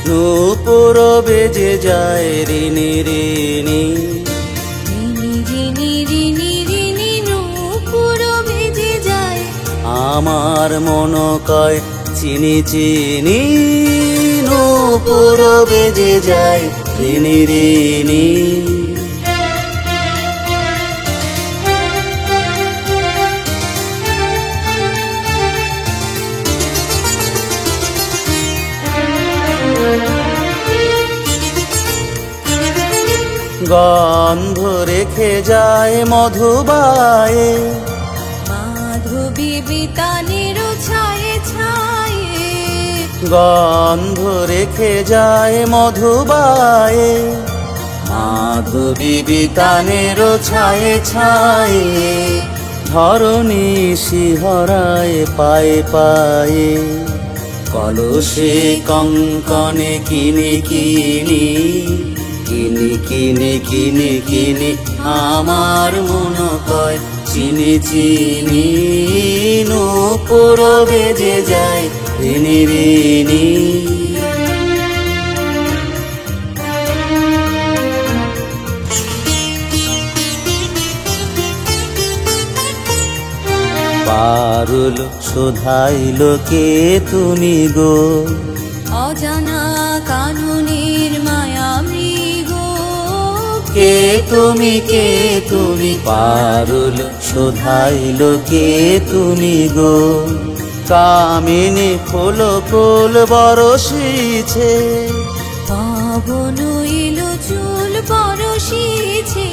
নূপুর বেজে যায় রিনি রিনি। রিনি রিনি রিনি রিনি নূপুর বেজে যায়। আমার মন কয় চিনি চিনি, নূপুর বেজে যায় রিনি রিনি। গন্ধ রেখে যায় মধুবায়ে, মাধবী বিতানের ছায়ে ছায়ে। গন্ধ রেখে যায় মধুবায়ে, মাধবী বিতানের ছায়ে ছায়ে। ধরণী শিহরায় পায়ে পায়ে, কলসে কঙ্কনে কিনি কিনি, কিনি কিনি কিনি কিনি। আমার মন কয় চিনি চিনি, নূপুর বেজে যায় রিনি রিনি। পারুল শোধাইল কে তুমি গো, অজানা কাননের মায়া মৃগ। কে তুমি কে তুমি। পারুল শোধাইল কে তুমি গো, কামিনী ফুল ফুল বরষিছে, পবন এলো চুল পরশিছে।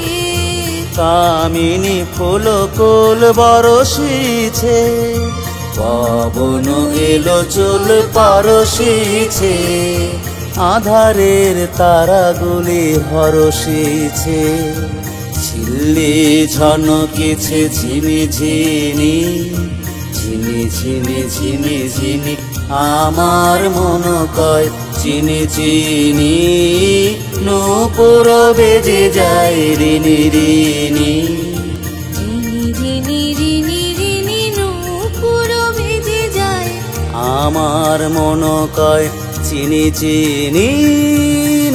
কামিনী ফুল ফুল বরষিছে, পবন এলো চুল পরশিছে। আধারের তারাগুলি হরষিছে, ঝিল্লি ঝনকেছে ঝিনি ঝিনি, ঝিনি ঝিনি ঝিনি ঝিনি। আমার মন কয় চিনি চিনি, নূপুর বেজে যায় রিনি রিনি। রিনি রিনি রিনি রিনি নূপুর বেজে যায়। আমার মন কয় চিনি চিনি,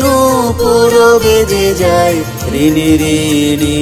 নূপুর বেজে যায় রিনি রিনি।